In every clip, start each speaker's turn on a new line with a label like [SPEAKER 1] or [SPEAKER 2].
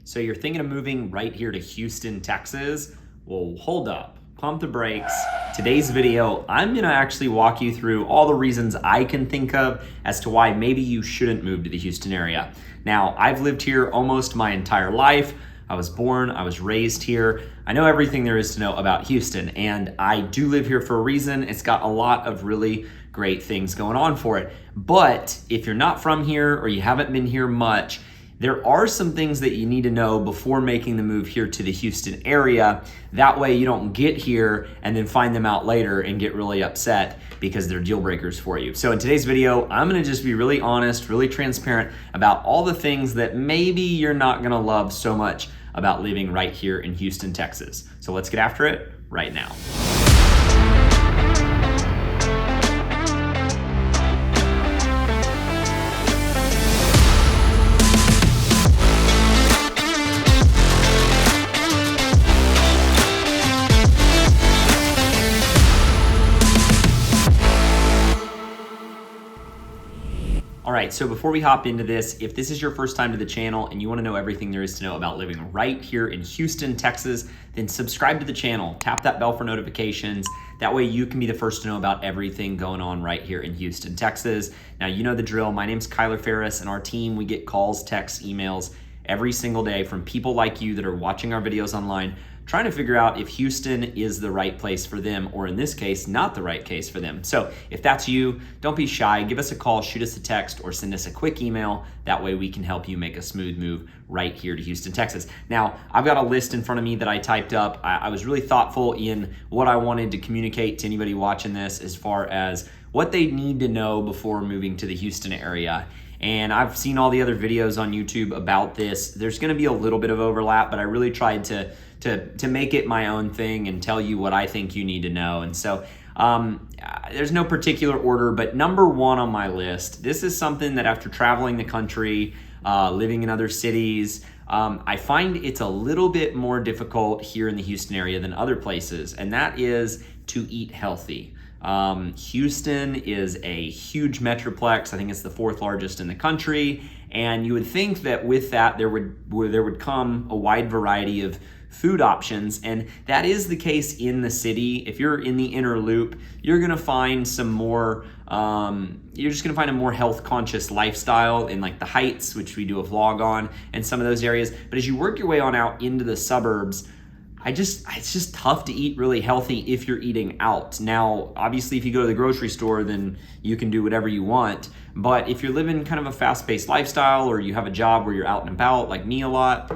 [SPEAKER 1] So you're thinking of moving right here to Houston, Texas? Well, hold up, pump the brakes. Today's video, I'm gonna actually walk you through all the reasons I can think of as to why maybe you shouldn't move to the Houston area. Now, I've lived here almost my entire life. I was born, I was raised here. I know everything there is to know about Houston, and I do live here for a reason. It's got a lot of really great things going on for it. But if you're not from here or you haven't been here much, there are some things that you need to know before making the move here to the Houston area. That way you don't get here and then find them out later and get really upset because they're deal breakers for you. So in today's video, I'm gonna just be really honest, really transparent about all the things that maybe you're not gonna love so much about living right here in Houston, Texas. So let's get after it right now. All right, so before we hop into this, if this is your first time to the channel and you wanna know everything there is to know about living right here in Houston, Texas, then subscribe to the channel, tap that bell for notifications. That way you can be the first to know about everything going on right here in Houston, Texas. Now, you know the drill. My name's Ferris, and our team, we get calls, texts, emails every single day from people like you that are watching our videos online, trying to figure out if Houston is the right place for them, or in this case, not the right case for them. So if that's you, don't be shy, give us a call, shoot us a text, or send us a quick email. That way we can help you make a smooth move right here to Houston, Texas. Now, I've got a list in front of me that I typed up. I was really thoughtful in what I wanted to communicate to anybody watching this as far as what they need to know before moving to the Houston area. And I've seen all the other videos on YouTube about this. There's gonna be a little bit of overlap, but I really tried to make it my own thing and tell you what I think you need to know. And so there's no particular order, but number one on my list, this is something that after traveling the country, living in other cities, I find it's a little bit more difficult here in the Houston area than other places, and that is to eat healthy. Houston is a huge metroplex. I think it's the 4th largest in the country. And you would think that with that, there would come a wide variety of food options. And that is the case in the city. If you're in the inner loop, you're gonna find some more, you're just gonna find a more health conscious lifestyle in like the Heights, which we do a vlog on, and some of those areas. But as you work your way on out into the suburbs, it's just tough to eat really healthy if you're eating out. Now, obviously, if you go to the grocery store, then you can do whatever you want. But if you're living kind of a fast-paced lifestyle, or you have a job where you're out and about, like me a lot,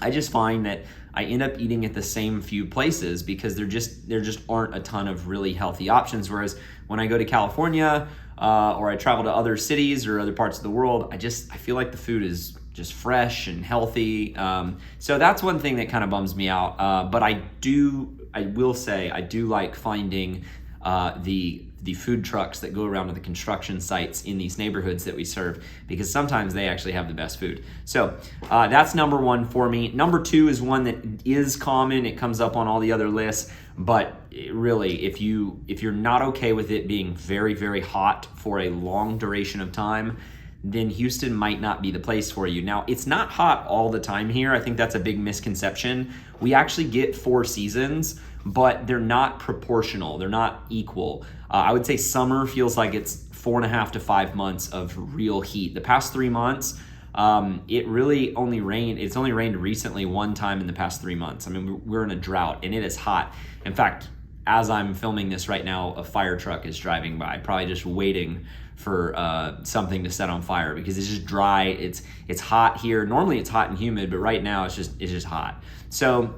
[SPEAKER 1] I just find that I end up eating at the same few places because there just aren't a ton of really healthy options. Whereas when I go to California, or I travel to other cities or other parts of the world, I feel like the food is just fresh and healthy. So that's one thing that kind of bums me out. But I will say, I do like finding the food trucks that go around to the construction sites in these neighborhoods that we serve, because sometimes they actually have the best food. So that's number one for me. Number two is one that is common. It comes up on all the other lists, but really, if you're not okay with it being very, very hot for a long duration of time, then Houston might not be the place for you. Now, it's not hot all the time here. I think that's a big misconception. We actually get 4 seasons, but they're not proportional. They're not equal. I would say summer feels like it's 4.5 to 5 months of real heat. The past 3 months, it really only rained. It's only rained recently one time in the past 3 months. I mean, we're in a drought and it is hot. In fact, as I'm filming this right now, a fire truck is driving by, probably just waiting for something to set on fire because it's just dry. It's hot here. Normally it's hot and humid, but right now it's just hot. So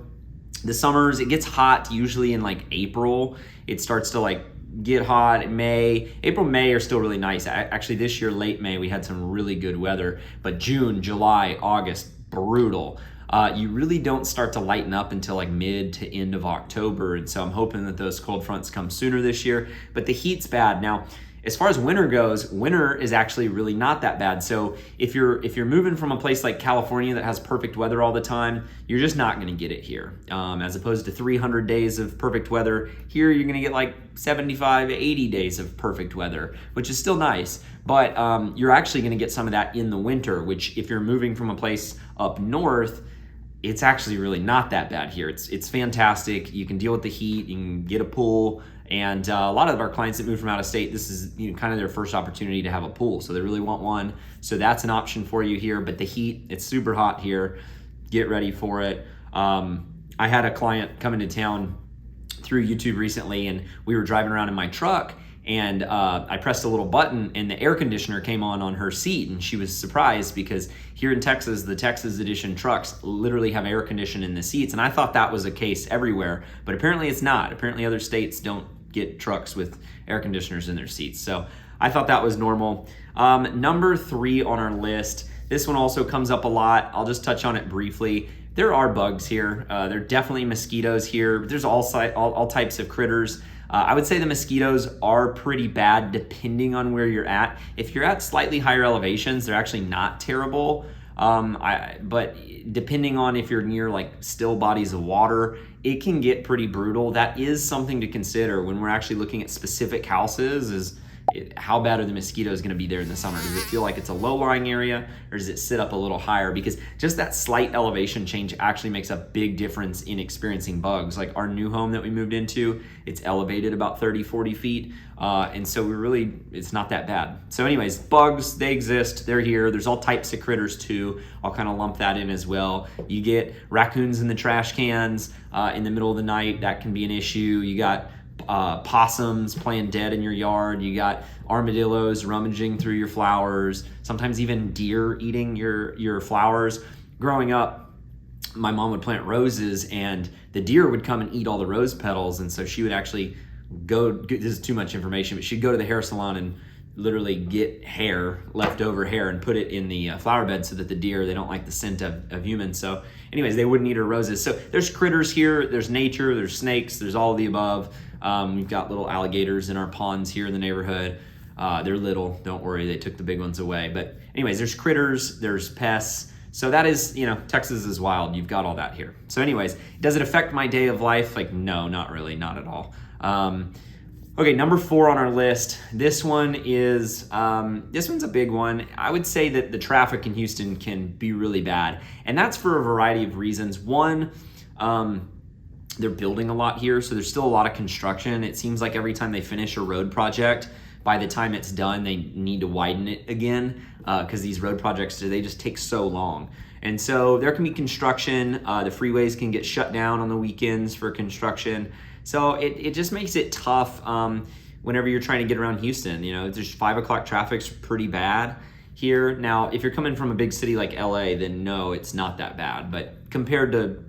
[SPEAKER 1] the summers, it gets hot usually in like April. It starts to like get hot in May. April, May are still really nice. Actually, this year, late May, we had some really good weather, but June, July, August, brutal. You really don't start to lighten up until like mid to end of October. And so I'm hoping that those cold fronts come sooner this year, but the heat's bad. Now, as far as winter goes, winter is actually really not that bad. So if you're moving from a place like California that has perfect weather all the time, you're just not gonna get it here. As opposed to 300 days of perfect weather, here you're gonna get like 75, 80 days of perfect weather, which is still nice. But you're actually gonna get some of that in the winter, which if you're moving from a place up north, it's actually really not that bad here. It's fantastic. You can deal with the heat, you can get a pool, and a lot of our clients that move from out of state, this is kind of their first opportunity to have a pool, so they really want one. So that's an option for you here. But the heat, it's super hot here. Get ready for it. I had a client come into town through YouTube recently, and we were driving around in my truck, and I pressed a little button and the air conditioner came on her seat, and she was surprised because here in Texas, the Texas edition trucks literally have air conditioning in the seats, and I thought that was a case everywhere, but apparently it's not. Apparently other states don't get trucks with air conditioners in their seats, so I thought that was normal. Number 3 on our list, this one also comes up a lot. I'll just touch on it briefly. There are bugs here. There are definitely mosquitoes here. There's all types of critters. I would say the mosquitoes are pretty bad depending on where you're at. If you're at slightly higher elevations, they're actually not terrible. But depending on if you're near like still bodies of water, it can get pretty brutal. That is something to consider when we're actually looking at specific houses, is how bad are the mosquitoes going to be there in the summer? Does it feel like it's a low-lying area, or does it sit up a little higher? Because just that slight elevation change actually makes a big difference in experiencing bugs. Like our new home that we moved into, it's elevated about 30, 40 feet. And so it's not that bad. So anyways, bugs, they exist, they're here. There's all types of critters too. I'll kind of lump that in as well. You get raccoons in the trash cans in the middle of the night. That can be an issue. You got possums playing dead in your yard. You got armadillos rummaging through your flowers. Sometimes even deer eating your flowers. Growing up, my mom would plant roses, and the deer would come and eat all the rose petals. And so she would actually this is too much information, but she'd go to the hair salon and literally get leftover hair, and put it in the flower bed so that the deer, they don't like the scent of humans. So anyways, they wouldn't eat her roses. So there's critters here, there's nature, there's snakes, there's all of the above. We've got little alligators in our ponds here in the neighborhood. They're little, don't worry, they took the big ones away. But anyways, there's critters, there's pests. So that is, Texas is wild. You've got all that here. So anyways, does it affect my day of life? Like, no, not really, not at all. Okay, number 4 on our list. This one's a big one. I would say that the traffic in Houston can be really bad, and that's for a variety of reasons. One, they're building a lot here, so there's still a lot of construction. It seems like every time they finish a road project, by the time it's done, they need to widen it again, because these road projects, they just take so long. And so there can be construction. The freeways can get shut down on the weekends for construction. So it just makes it tough whenever you're trying to get around Houston. There's 5 o'clock traffic's pretty bad here. Now, if you're coming from a big city like LA, then no, it's not that bad. But compared to,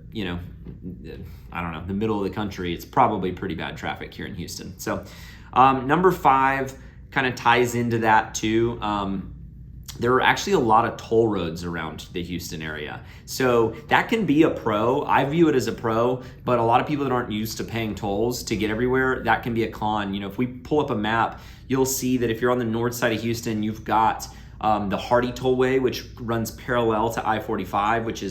[SPEAKER 1] I don't know, the middle of the country, it's probably pretty bad traffic here in Houston. So number 5 kind of ties into that too. There are actually a lot of toll roads around the Houston area. So that can be a pro. I view it as a pro, but a lot of people that aren't used to paying tolls to get everywhere, that can be a con. If we pull up a map, you'll see that if you're on the north side of Houston, you've got the Hardy Tollway, which runs parallel to I-45, which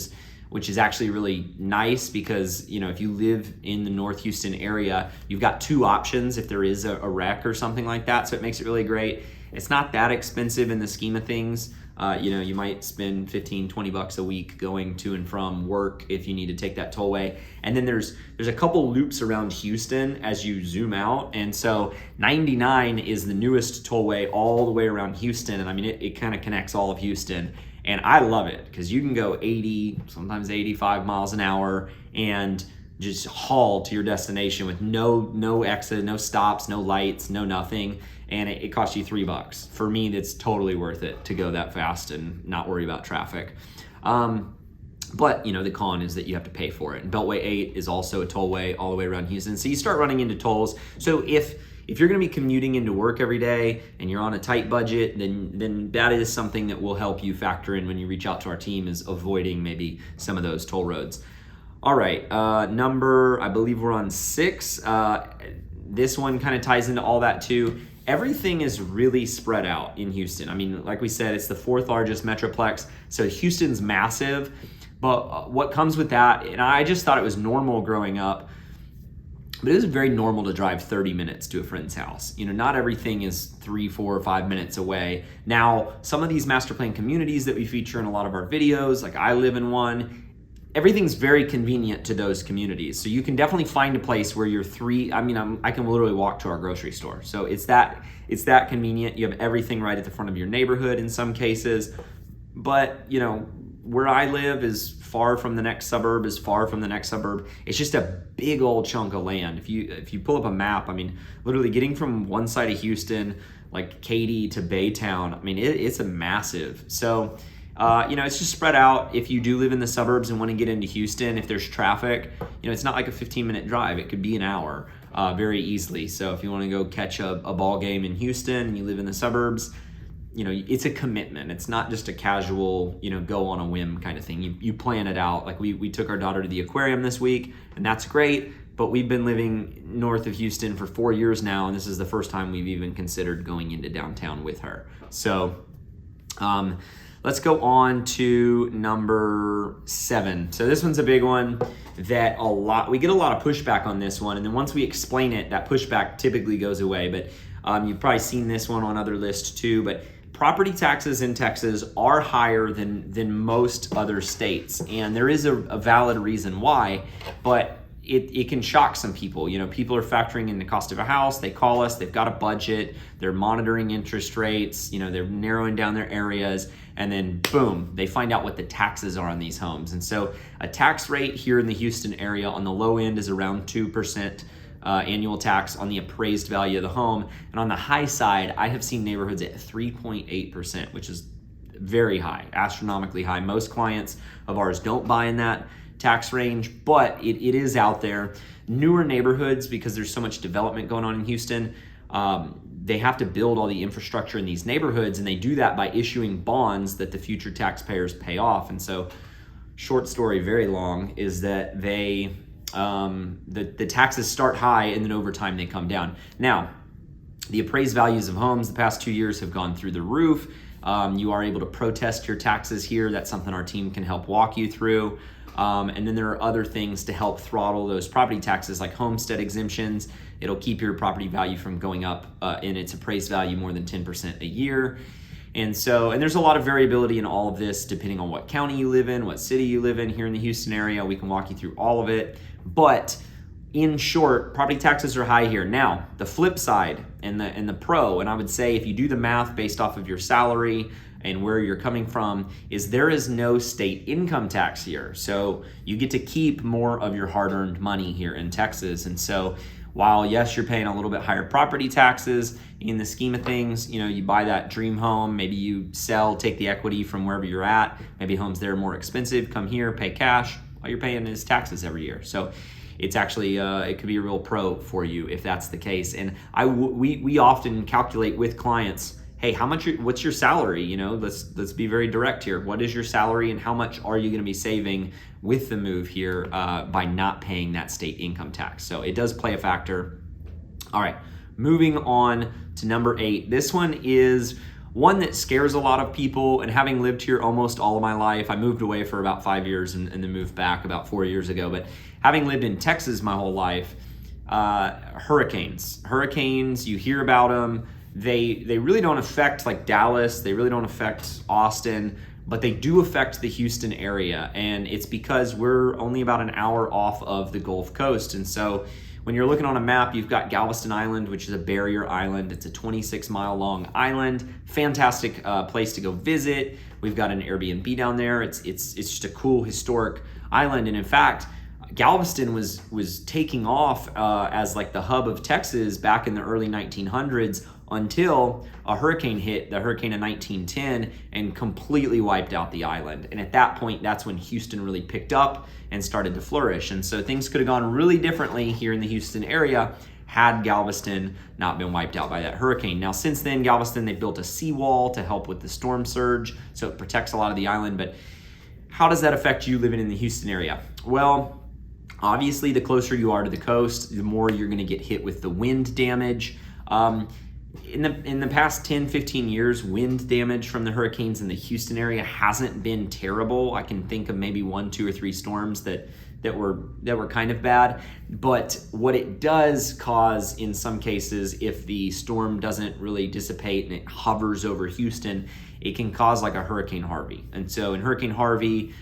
[SPEAKER 1] is actually really nice because, if you live in the North Houston area, you've got 2 options if there is a wreck or something like that. So it makes it really great. It's not that expensive in the scheme of things. You might spend $15-20 a week going to and from work if you need to take that tollway. And then there's a couple loops around Houston as you zoom out. And so 99 is the newest tollway all the way around Houston. And it kind of connects all of Houston. And I love it because you can go 80, sometimes 85 miles an hour and just haul to your destination with no exit, no stops, no lights, no nothing. And it costs you $3. For me, that's totally worth it to go that fast and not worry about traffic. But the con is that you have to pay for it. And Beltway 8 is also a tollway all the way around Houston. So you start running into tolls. So if you're going to be commuting into work every day and you're on a tight budget, then that is something that will help you factor in when you reach out to our team, is avoiding maybe some of those toll roads. All right, I believe we're on 6. This one kind of ties into all that too. Everything is really spread out in Houston. Like we said, it's the 4th largest metroplex, so Houston's massive. But what comes with that, and I just thought it was normal growing up, but it is very normal to drive 30 minutes to a friend's house. Not everything is 3, 4, or 5 minutes away. Now, some of these master plan communities that we feature in a lot of our videos, like I live in one, everything's very convenient to those communities. So you can definitely find a place where you're I can literally walk to our grocery store. So it's that convenient. You have everything right at the front of your neighborhood in some cases. But, where I live is far from the next suburb, It's just a big old chunk of land. If you pull up a map, literally getting from one side of Houston, like Katy to Baytown, it's a massive. So, it's just spread out. If you do live in the suburbs and want to get into Houston, if there's traffic, it's not like a 15-minute drive. It could be an hour very easily. So if you want to go catch a ball game in Houston and you live in the suburbs, it's a commitment. It's not just a casual, go on a whim kind of thing. You plan it out. Like we took our daughter to the aquarium this week, and that's great. But we've been living north of Houston for 4 years now, and this is the first time we've even considered going into downtown with her. So let's go on to number 7. So this one's a big one that we get a lot of pushback on this one. And then once we explain it, that pushback typically goes away. But you've probably seen this one on other lists too. But property taxes in Texas are higher than most other states. And there is a valid reason why, but it can shock some people. People are factoring in the cost of a house. They call us, they've got a budget, they're monitoring interest rates, they're narrowing down their areas, and then boom, they find out what the taxes are on these homes. And so a tax rate here in the Houston area on the low end is around 2%. Annual tax on the appraised value of the home. And on the high side, I have seen neighborhoods at 3.8%, which is very high, astronomically high. Most clients of ours don't buy in that tax range, but it is out there. Newer neighborhoods, because there's so much development going on in Houston, they have to build all the infrastructure in these neighborhoods, and they do that by issuing bonds that the future taxpayers pay off. And so, short story, very long, is that the taxes start high and then over time they come down. Now, the appraised values of homes the past 2 years have gone through the roof. You are able to protest your taxes here. That's something our team can help walk you through. And then there are other things to help throttle those property taxes, like homestead exemptions. It'll keep your property value from going up in its appraised value more than 10% a year. And there's a lot of variability in all of this depending on what county you live in, what city you live in. Here in the Houston area, we can walk you through all of it. But in short, property taxes are high here. Now, the flip side and the pro, and I would say if you do the math based off of your salary and where you're coming from, is there is no state income tax here. So you get to keep more of your hard-earned money here in Texas. And so while yes, you're paying a little bit higher property taxes, in the scheme of things, you buy that dream home, maybe you sell, take the equity from wherever you're at, maybe homes there are more expensive, come here, pay cash, all you're paying is taxes every year. So it's actually, it could be a real pro for you if that's the case. And we often calculate with clients, hey, what's your salary? Let's be very direct here. What is your salary and how much are you gonna be saving with the move here by not paying that state income tax? So it does play a factor. All right, moving on to number 8. This one is one that scares a lot of people, and having lived here almost all of my life, I moved away for about 5 years and then moved back about 4 years ago, but having lived in Texas my whole life, hurricanes, you hear about them. They really don't affect like Dallas, they really don't affect Austin, but they do affect the Houston area, and it's because we're only about an hour off of the Gulf Coast. And so when you're looking on a map, you've got Galveston Island, which is a barrier island. It's a 26-mile long island. Fantastic place to go visit. We've got an Airbnb down there. It's just a cool historic island. And in fact, Galveston was taking off as like the hub of Texas back in the early 1900s until a hurricane hit, the hurricane of 1910, and completely wiped out the island. And at that point, that's when Houston really picked up and started to flourish. And so things could have gone really differently here in the Houston area had Galveston not been wiped out by that hurricane. Now, since then, Galveston, they built a seawall to help with the storm surge, so it protects a lot of the island. But how does that affect you living in the Houston area? Well, obviously, the closer you are to the coast, the more you're gonna get hit with the wind damage. In the past 10, 15 years, wind damage from the hurricanes in the Houston area hasn't been terrible. I can think of maybe 1, 2, or 3 storms that were kind of bad. But what it does cause in some cases, if the storm doesn't really dissipate and it hovers over Houston, it can cause like a Hurricane Harvey. And so in Hurricane Harvey,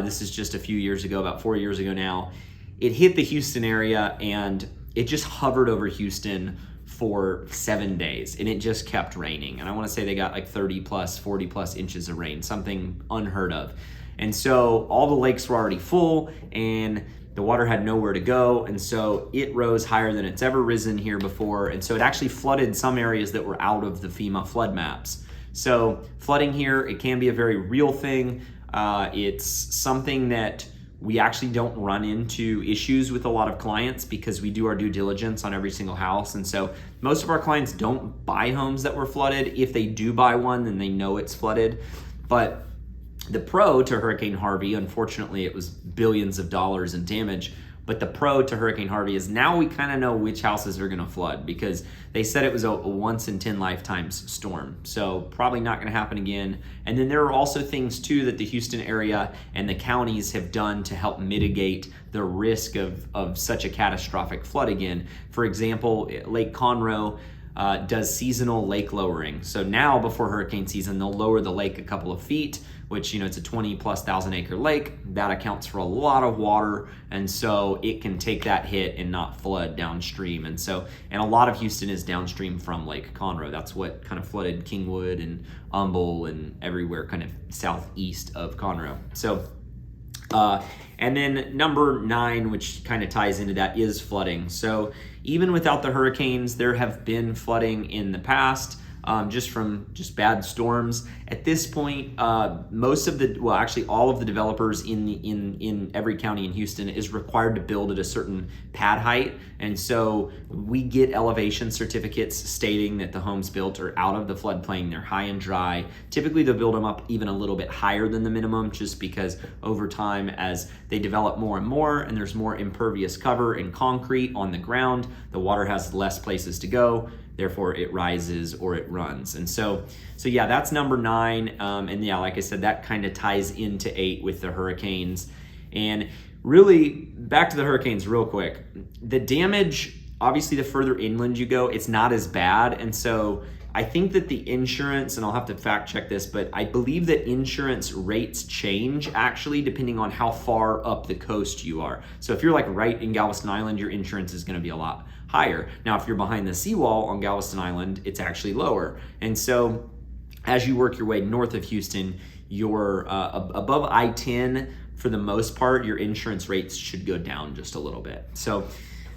[SPEAKER 1] This is just a few years ago, about 4 years ago now. It hit the Houston area and it just hovered over Houston for 7 days, and it just kept raining. And I want to say they got like 30 plus, 40 plus inches of rain, something unheard of. And so all the lakes were already full and the water had nowhere to go. And so it rose higher than it's ever risen here before. And so it actually flooded some areas that were out of the FEMA flood maps. So flooding here, it can be a very real thing. It's something that we actually don't run into issues with a lot of clients because we do our due diligence on every single house. And so most of our clients don't buy homes that were flooded. If they do buy one, then they know it's flooded. But the pro to Hurricane Harvey, unfortunately, it was billions of dollars in damage. But the pro to Hurricane Harvey is now we kind of know which houses are going to flood because they said it was a once in 10 lifetimes storm. So probably not going to happen again. And then there are also things too that the Houston area and the counties have done to help mitigate the risk of such a catastrophic flood again. For example, Lake Conroe does seasonal lake lowering. So now before hurricane season, they'll lower the lake a couple of feet, which, you know, it's a 20,000+ acre lake. That accounts for a lot of water. And so it can take that hit and not flood downstream. And a lot of Houston is downstream from Lake Conroe. That's what kind of flooded Kingwood and Humble and everywhere kind of southeast of Conroe. So, and then number 9, which kind of ties into that, is flooding. So even without the hurricanes, there have been flooding in the past. Just from bad storms. At this point, most of the, well, actually all of the developers in every county in Houston is required to build at a certain pad height. And so we get elevation certificates stating that the homes built are out of the floodplain, they're high and dry. Typically they'll build them up even a little bit higher than the minimum, just because over time, as they develop more and more and there's more impervious cover and concrete on the ground, the water has less places to go. Therefore it rises or it runs. And so yeah, that's number 9. And yeah, like I said, that kind of ties into 8 with the hurricanes. And really, back to the hurricanes real quick. The damage, obviously the further inland you go, it's not as bad. And so I think that the insurance, and I'll have to fact check this, but I believe that insurance rates change actually depending on how far up the coast you are. So if you're like right in Galveston Island, your insurance is gonna be a lot higher. Now, if you're behind the seawall on Galveston Island, it's actually lower. And so as you work your way north of Houston, you're above I-10, for the most part, your insurance rates should go down just a little bit. So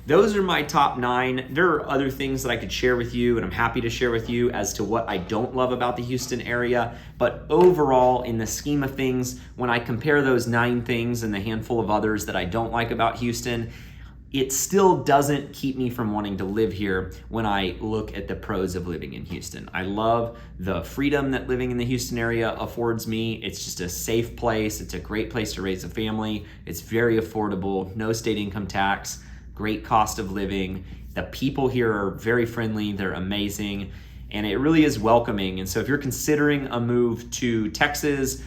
[SPEAKER 1] those are my top 9. There are other things that I could share with you, and I'm happy to share with you as to what I don't love about the Houston area. But overall, in the scheme of things, when I compare those 9 things and the handful of others that I don't like about Houston, it still doesn't keep me from wanting to live here when I look at the pros of living in Houston. I love the freedom that living in the Houston area affords me. It's just a safe place. It's a great place to raise a family. It's very affordable, no state income tax, great cost of living. The people here are very friendly, they're amazing, and it really is welcoming. And so if you're considering a move to Texas,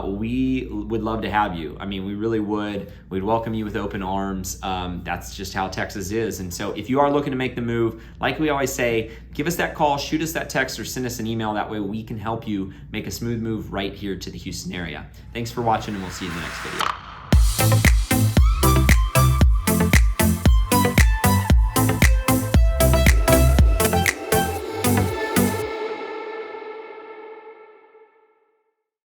[SPEAKER 1] we would love to have you. I mean, we really would. We'd welcome you with open arms. That's just how Texas is. And so if you are looking to make the move, like we always say, give us that call, shoot us that text, or send us an email. That way we can help you make a smooth move right here to the Houston area. Thanks for watching, and we'll see you in the next video.